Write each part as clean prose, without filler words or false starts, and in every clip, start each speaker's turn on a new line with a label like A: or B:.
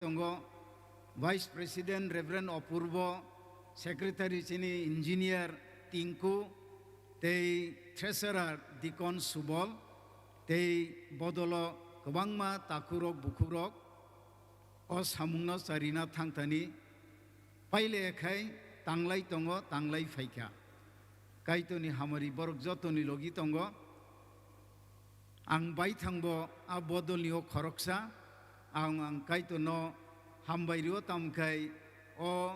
A: tongo Vice President Reverend Opurbo, Secretary Chini Engineer Tinku, Tei Treasurer Dikon Subol, Tei Bodolo Kawangma Takurok Bukurok, O Samungno Sarina Tangtani, Paile Kai, Tanglai Tongo, Tanglai Faika. Kaitoni Hamari Borok Jotoni Logi Tongo, Ang Baitangbo, A Bodolio Koroksa, Ang Kaitono, Hambayrio Tamkai, O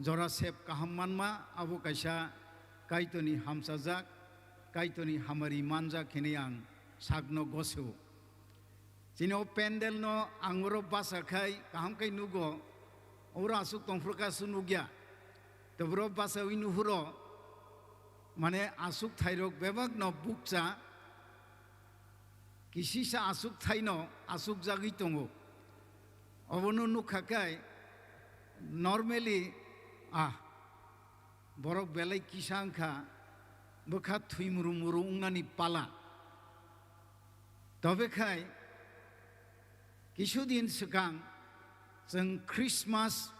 A: Jorasep Kahamanma, Abu Kasha, Kaitoni Hamsazak, Kaitoni Hamari Manja Kenyang, Sagno Gosu. Sino Pendel no Angro Basakai, Kahamkai Nugo, Ora Suk Tongfruka Sunugya, the Bro Basa Winuhuro, Mane Asuk Thairok Bebak no Buksa, Kisisa Asuk Thaino, Asuk Zagitongo. Ovonu Nukakai, normally, Borok Belay Kishanka, Bukat Twimurumuru Ungani Pala. Tobekai, Kishudin Sukang, Zeng Christmas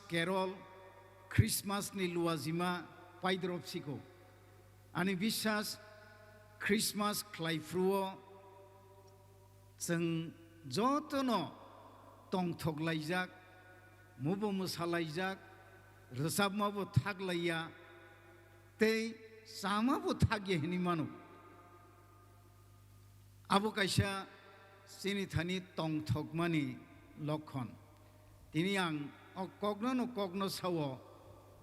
A: Carol, Christmas ni Luazima, Paidropsiko. Anibishas, Christmas Klaifruo, Zeng Jotono, Tong Tok Laijak, Mubo Musalaijak, Resabmabo Taglaya, Te Samabo Tagye Hinimanu. Abukasha Sinithani Tong Tokmani Lokon. Tiniang o Kogno Sawo,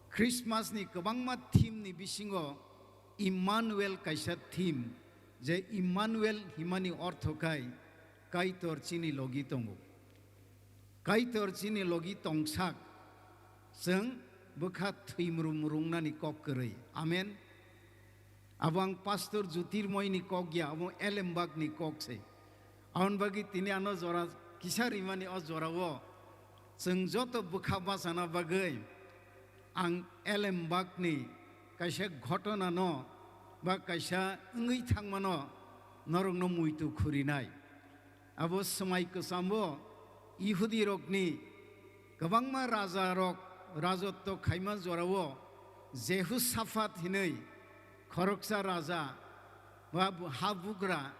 A: Christmas ni Kabangma team ni Bisingo, Emmanuel Kaisha team, Je Emmanuel Himani Orthokai, Kaitor Chini Logitongo. Kaitor Chini Logitong Sak, Seng Bukat Twimurumurungna ni Kokere. Amen. Abang Pastor Jutirmoy ni Kogya, Abang Elembag ni Kokse. Aun bagi tiniano zora, Kisharimani o Zorawo, Seng Joto Bukabasana Bagay, Ang Elembag ni, Kaisha Gotona no, Bak Kaisha Ngi Tangmano, Norong no Muitu Kurinai. Abo Samai Kosambo, Ihudi Rokni, Kabangma Raza Rok, Razotto Kaiman Zorawo, Zehu Safat Hinei, Koroksa Raza, Wabu Habugra,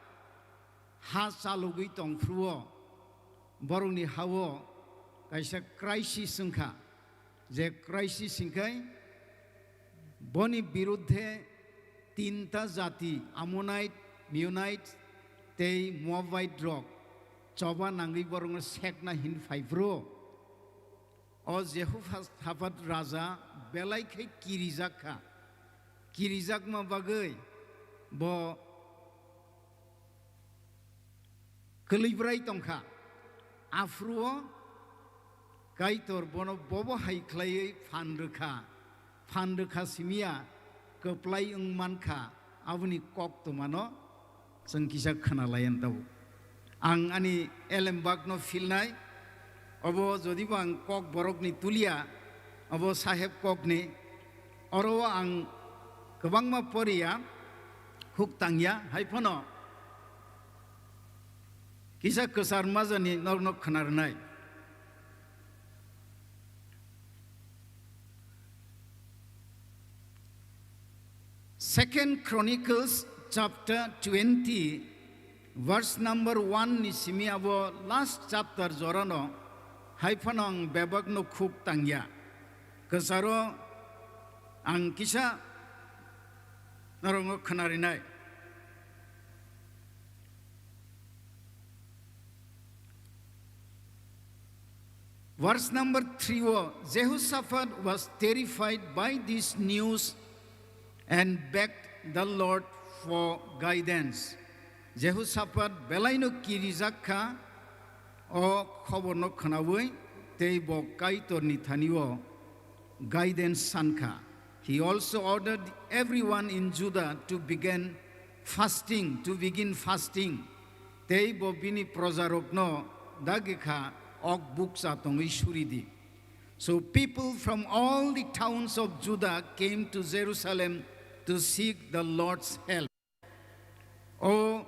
A: Hasalugui Tong Fruo, Boruni Hawo, Kaisa Crisis Sunka, Ze Crisis Sinkai, Boni Birudhe, Tinta Zati, Ammonite, Munite, Te Moabite Rock, Choba Nangri Borong Sekna Hin Faivro, O Zehu Hafat Raza, Belaike Kirizaka, Kirizakma Bagay, Bo Kelibrai Tongka, Afruo, Kaitor Bono Bobo Haiklay Fandreka Simia, Keplay Manka, Avuni Kok Tumano, Sankisa Kanalayan Tau. Ang ani Elembag no Filnai, Obo Zodibang Kok Borokni Tulia, Obo Saheb Kokni, Oro ang Kabangma Poria, Huktangya, Haipono. Kisa Kesar Mazani Nornok Kanarnai. Second Chronicles chapter 20, verse number 1 Nisimi abo last chapter Zorano, Haipanong Bebak no Kuk Tangya. Kesaro ang Kisa Nornok Kanarinai. Verse number 3, Jehoshaphat was terrified by this news and begged the Lord for guidance. Jehoshaphat belaino kirizakha o khoborno khanawoi teibo kaitor ni thaniwo guidance sanka. He also ordered everyone in Judah to begin fasting. Teibo bini projarokno dagikha ok buksa tongi shuridi. So people from all the towns of Judah came to Jerusalem to seek the Lord's help. O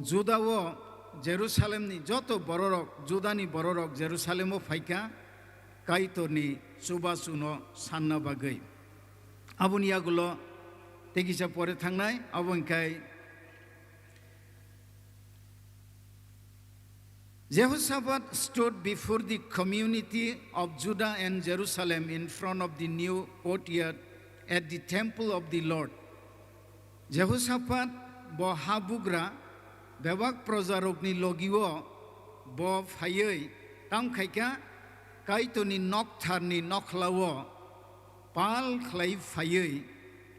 A: Judah wo Jerusalemni joto bororok Judani bororok Jerusalemo faika kaitorni subasuno sanna bagai abuni yagulo tegisa pore thangnai abonkai Jehoshaphat stood before the community of Judah and Jerusalem in front of the new courtyard at the temple of the Lord. Jehoshaphat bo habugra bebak projarokni logiwo bo phayei tam khaika kaitoni noktharni nokhlawo pal khlai phayei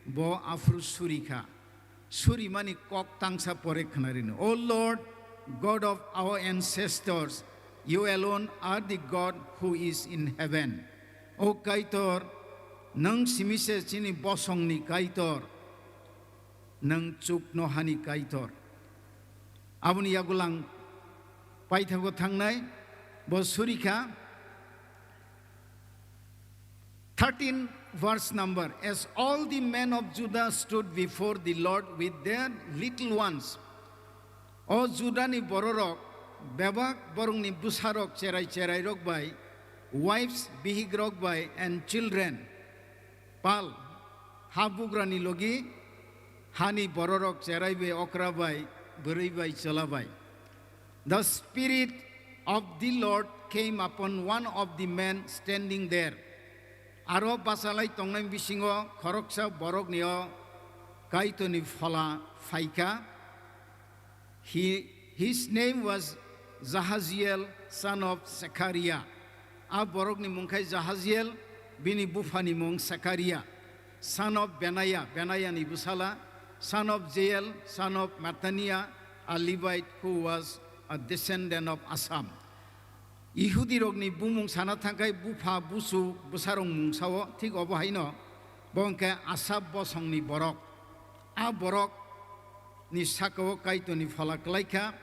A: bo afru surika suri mani kok tangsa pore khnarino. O Lord, God of our ancestors, you alone are the God who is in heaven. O Kaitor, nang simise chini bosong ni Kaitor, nang chuk no hani Kaitor. Abuni yagulang paithago thangnai bo surika 13 verse number. As all the men of Judah stood before the Lord with their little ones, O Judani bororok, bebak borongni busarok cerai rok bai, wives bihig rok bai, and children, pal, habugrani logi, hani bororok cerai be okra bai, beri bai chala bai. The Spirit of the Lord came upon one of the men standing there. Aro basalai tongnai bisingo khoroksa borok nio kaitoni phala faika. His name was Jahaziel, son of Zechariah. A borok ni mungkai Jahaziel, bini bufani mung Zechariah, son of Benaiah ni busala, son of Jael, son of Mattaniah, a Levite who was a descendant of Asam. Ihudi rogni bumung sana tangkai bufa busu busarong mung sawo tik obo haino bongke Asab bosong ni borok. A borok ni sakao kaito ni falaklaika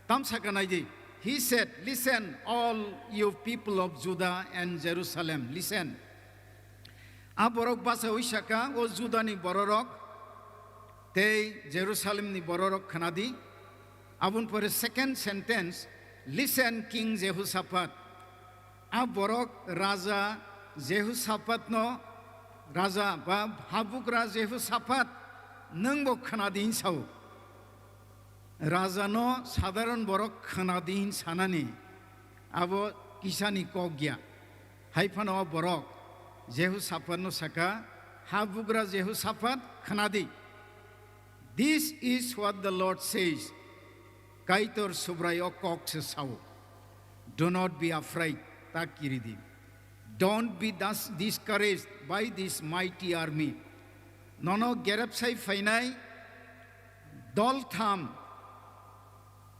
A: tam sakanaidi. He said, listen, all you people of Judah and Jerusalem, listen. A borok basa uishaka o Judah ni bororok te Jerusalem ni bororok khanadi. Abun for a second sentence, listen, King Jehoshaphat. A borok Raja Jehoshaphat no Raja ba Habukra Jehoshaphat nang bo khanadin sao. Raja no sadharan borok khanadin sanani. Abo kisani kogya. Haipano borok Jehoshaphat no saka Habukra Jehoshaphat khanadi. This is what the Lord says. Kaitor subrayo kokse sao. Do not be afraid, takiridi. Don't be thus discouraged by this mighty army. Nono gerapsai fainai dol tham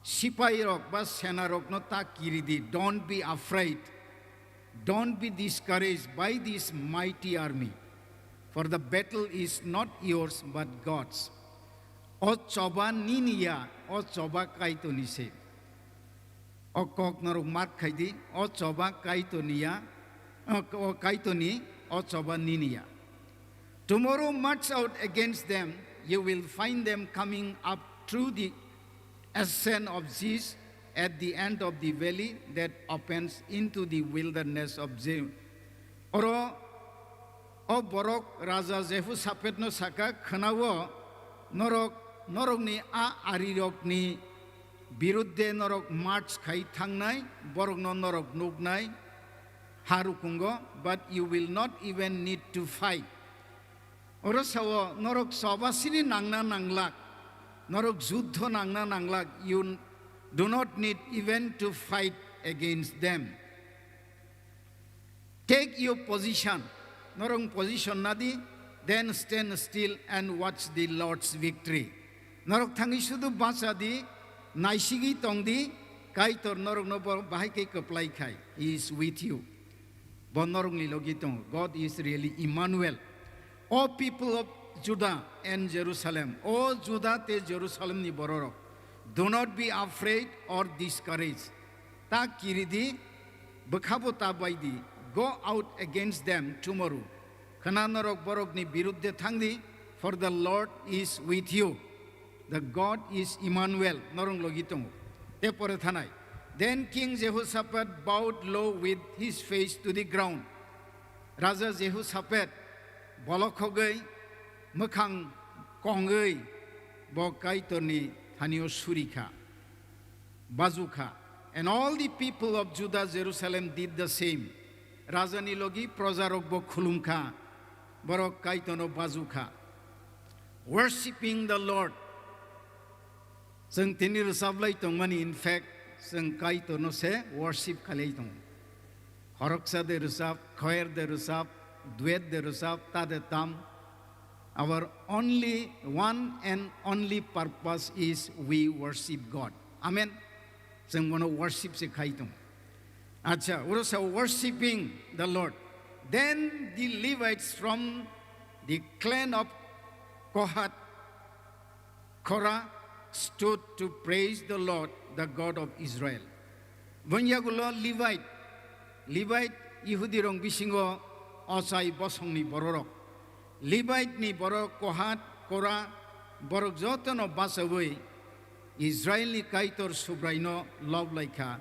A: sipai rok bas sena rok no takiridi. Don't be afraid. Don't be discouraged by this mighty army. For the battle is not yours but God's. O coba ninia, o coba kaito nise. O kok naruk mat kaidi, o coba kaito niya, o kaito ni, o coba ninia. Tomorrow march out against them, you will find them coming up through the ascent of Ziz at the end of the valley that opens into the wilderness of Zim. Oro, o borok Raja Jehoshaphat no saka khanawo norok ni a arirok ni birudde norok march khai thangnai borok no norok nugnai harukungo, but you will not even need to fight. Oro sawo norok sobasini nangna nanglak norok juddho nangna nanglak, you do not need even to fight against them. Take your position. Norong position nadi, then stand still and watch the Lord's victory. Norok thangi sudu basadi, naisigi tongdi, kaitor norok no bahai ke kaplai khai. He is with you. Bon norong lilogitong. God is really Emmanuel. O people of Judah and Jerusalem, O Judah te Jerusalem ni bororok, do not be afraid or discouraged. Ta kiridi, bekhabo tabaidi, go out against them tomorrow. Kana norok borok ni birudde thangdi, for the Lord is with you. The God is Emmanuel. Norong logitong. Epore thanai. Then King Jehoshaphat bowed low with his face to the ground. Raja Jehoshaphat bolokhogei mokhang kongei bo kaitorni thanio surikha bazuka. And all the people of Judah, Jerusalem did the same. Rajani logi projarok bo khulumkha borok kaitono bazuka. Worshipping the Lord. जों तिनि रोजाबलाय दंमानि in fact जों काइटनो से worship खालाय दं. Horoksa de रोजाब, choir de रोजाब, duet de रोजाब, ta de tam. Our only one and only purpose is we worship God. Amen. जों गनो worship से खाय दं. Acha, we are worshiping the Lord. Then the Levites from the clan of Kohat, Korah, stood to praise the Lord, the God of Israel. Bunyagulo Levite Yehudi rong bisingo osai bosongni bororok. Levite ni borok Kohat, Korah, borok jotono basawoi Israeli kaitor subraino love laika